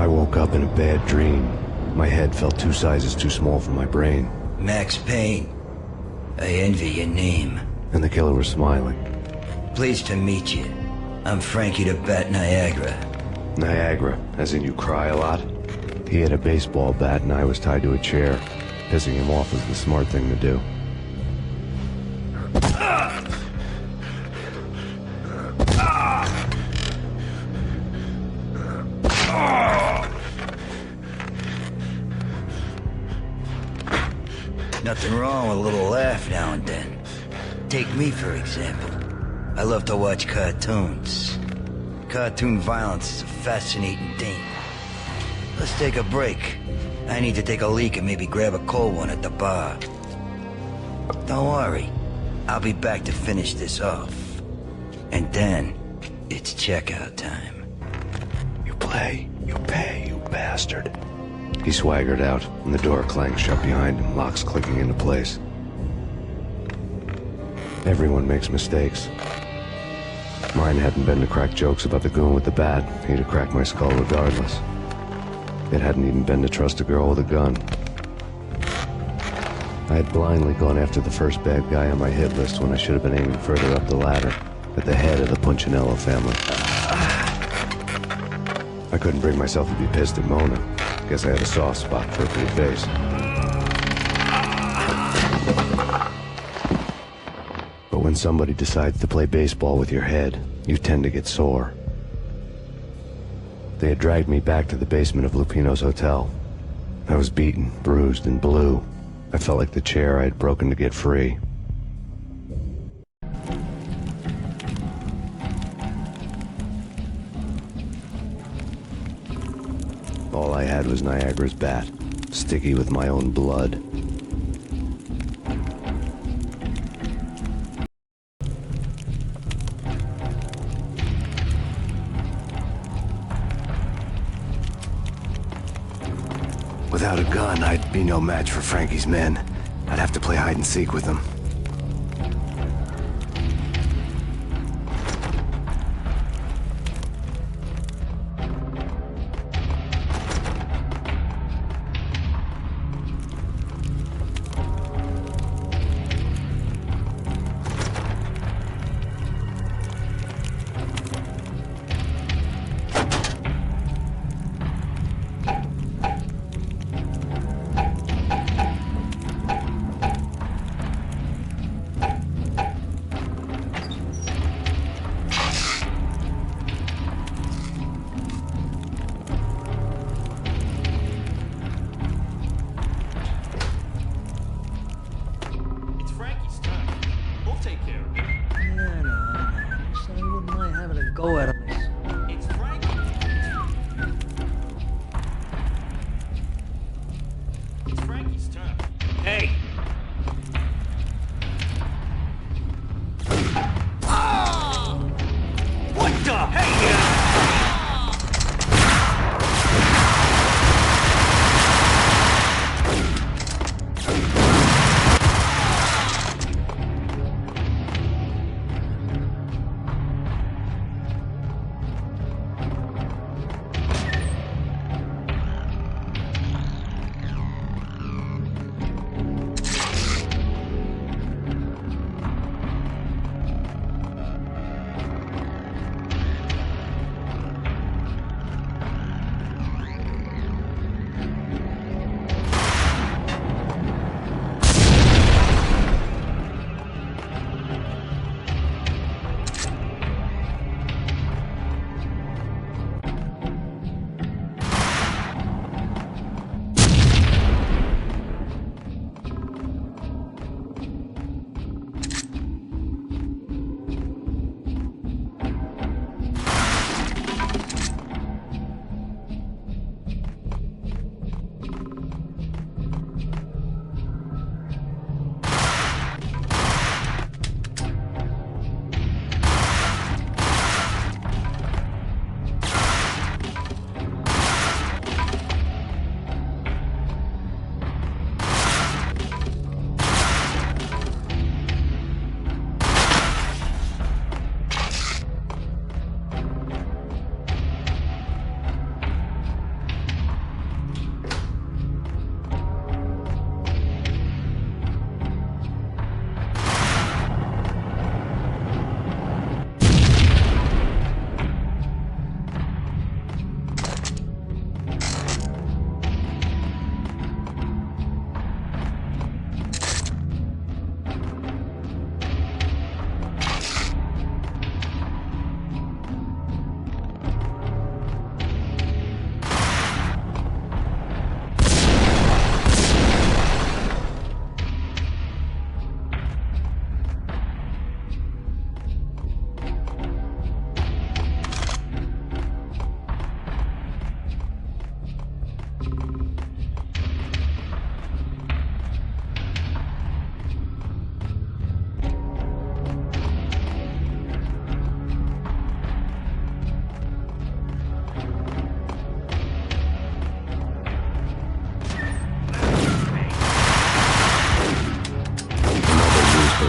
I woke up in a bad dream. My head felt 2 sizes too small for my brain. Max Payne. I envy your name. And the killer was smiling. Pleased to meet you. I'm Frankie the Bat Niagara. Niagara, as in you cry a lot? He had a baseball bat and I was tied to a chair. Pissing him off was the smart thing to do. Nothing wrong with a little laugh now and then. Take me, for example. I love to watch cartoons. Cartoon violence is a fascinating thing. Let's take a break. I need to take a leak and maybe grab a cold one at the bar. Don't worry. I'll be back to finish this off. And then, it's checkout time. You play, you pay, you bastard. He swaggered out, and the door clanged shut behind him, locks clicking into place. Everyone makes mistakes. Mine hadn't been to crack jokes about the goon with the bat. He'd have cracked my skull regardless. It hadn't even been to trust a girl with a gun. I had blindly gone after the first bad guy on my hit list when I should have been aiming further up the ladder, at the head of the Punchinello family. I couldn't bring myself to be pissed at Mona. Guess I had a soft spot for her pretty face. But when somebody decides to play baseball with your head, you tend to get sore. They had dragged me back to the basement of Lupino's hotel. I was beaten, bruised, and blue. I felt like the chair I had broken to get free. All I had was Niagara's bat, sticky with my own blood. Without a gun, I'd be no match for Frankie's men. I'd have to play hide and seek with them. Go at him. It's Frank. It's Frankie's turn. Hey! What the? Hey!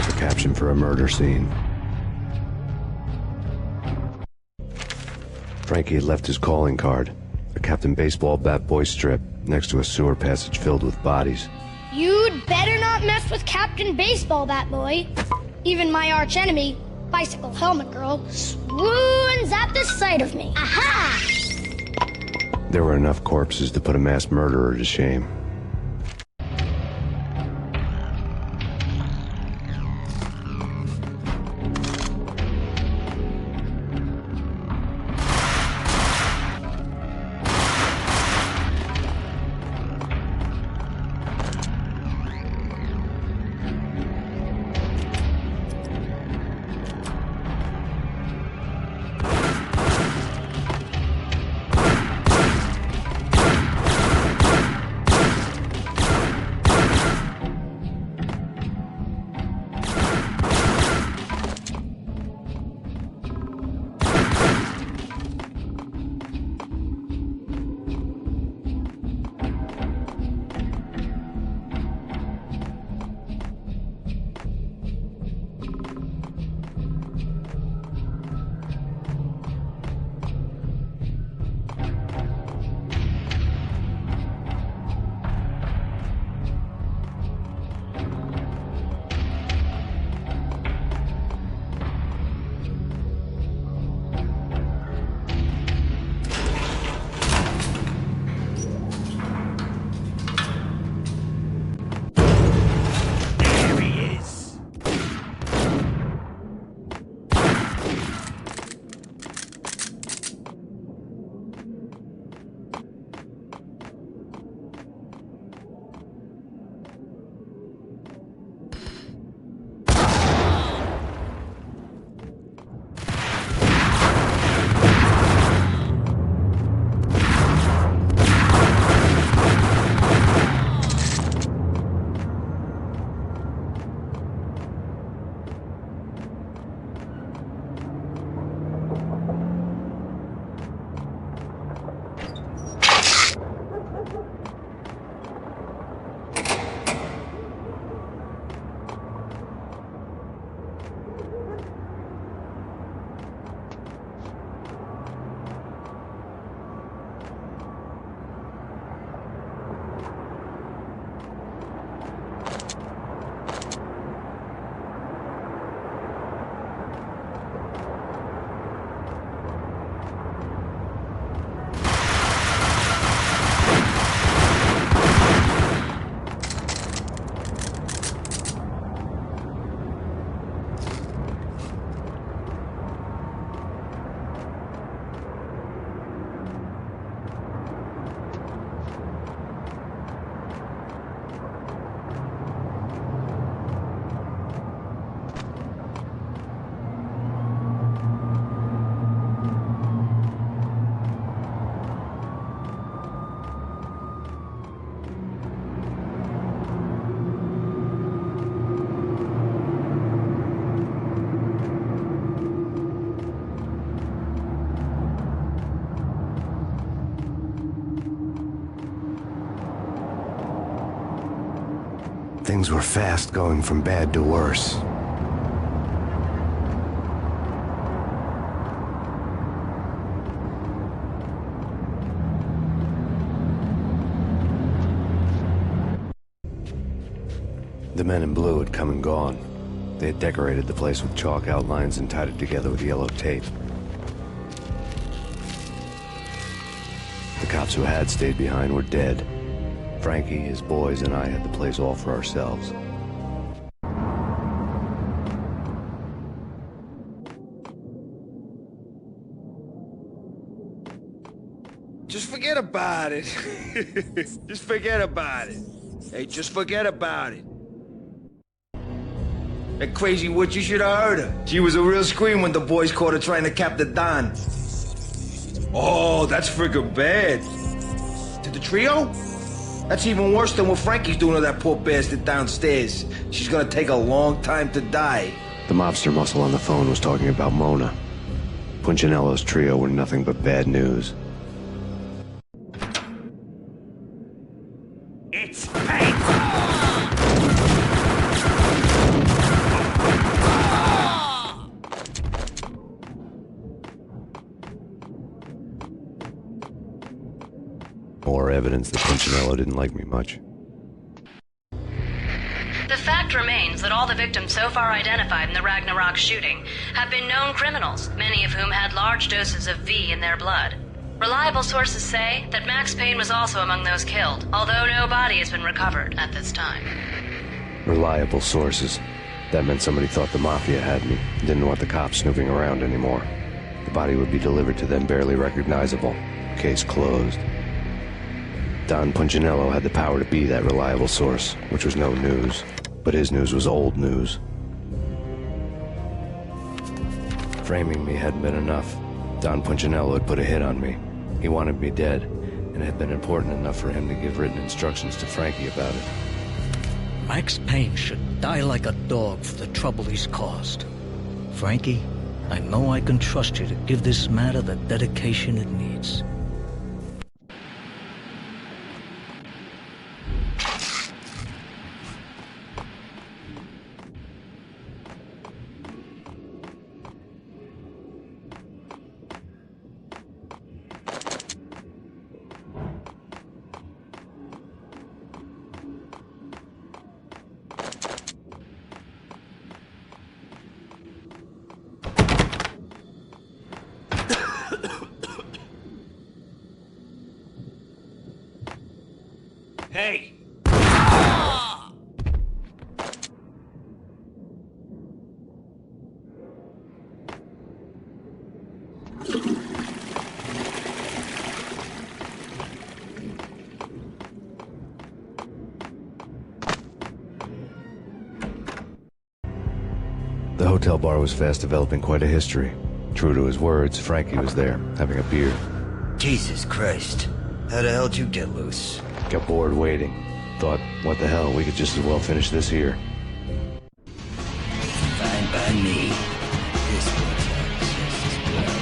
the caption for a murder scene. Frankie had left his calling card, a Captain Baseball bat boy strip, next to a sewer passage filled with bodies. You'd better not mess with Captain Baseball Bat Boy. Even my arch enemy, Bicycle Helmet Girl, swoons at the sight of me. Aha! There were enough corpses to put a mass murderer to shame. Things were fast going from bad to worse. The men in blue had come and gone. They had decorated the place with chalk outlines and tied it together with yellow tape. The cops who had stayed behind were dead. Frankie, his boys, and I had the place all for ourselves. Just forget about it. Just forget about it. Hey, just forget about it. That crazy witch, you should have heard her. She was a real scream when the boys caught her trying to cap the Don. Oh, that's friggin' bad. To the trio? That's even worse than what Frankie's doing to that poor bastard downstairs. She's gonna take a long time to die. The mobster muscle on the phone was talking about Mona. Punchinello's trio were nothing but bad news. It's Payne! evidence that Punchinello didn't like me much. The fact remains that all the victims so far identified in the Ragnarok shooting have been known criminals, many of whom had large doses of V in their blood. Reliable sources say that Max Payne was also among those killed, although no body has been recovered at this time. Reliable sources. That meant somebody thought the Mafia had me, didn't want the cops snooping around anymore. The body would be delivered to them barely recognizable. Case closed. Don Punchinello had the power to be that reliable source, which was no news. But his news was old news. Framing me hadn't been enough. Don Punchinello had put a hit on me. He wanted me dead, and it had been important enough for him to give written instructions to Frankie about it. Max Payne should die like a dog for the trouble he's caused. Frankie, I know I can trust you to give this matter the dedication it needs. Hey! The hotel bar was fast developing quite a history. True to his words, Frankie was there, having a beer. Jesus Christ. How the hell did you get loose? Got bored waiting. Thought, what the hell, we could just as well finish this here. Fine by me. This one's just as well.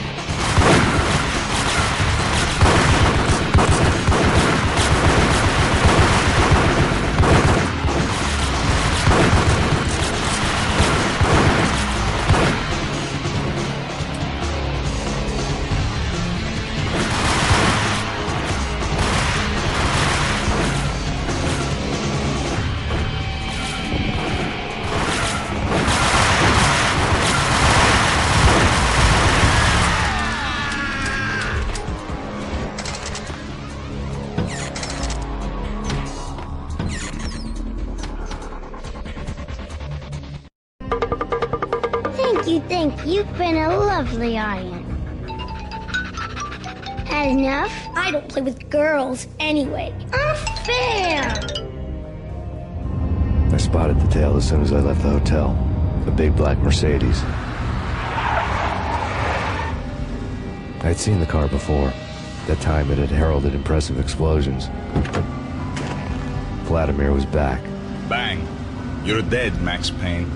Thank you. You've been a lovely audience. Had enough? I don't play with girls anyway. Unfair! I spotted the tail as soon as I left the hotel. A big black Mercedes. I'd seen the car before. That time it had heralded impressive explosions. Vladimir was back. Bang. You're dead, Max Payne.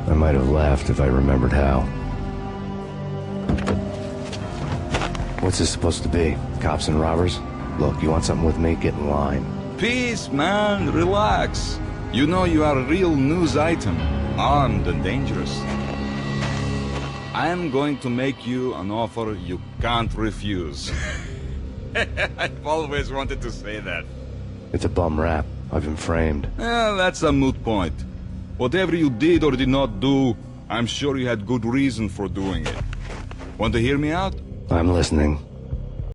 I might have laughed if I remembered how. What's this supposed to be? Cops and robbers? Look, you want something with me? Get in line. Peace, man. Relax. You know you are a real news item. Armed and dangerous. I am going to make you an offer you can't refuse. I've always wanted to say that. It's a bum rap. I've been framed. Well, that's a moot point. Whatever you did or did not do, I'm sure you had good reason for doing it. Want to hear me out? I'm listening.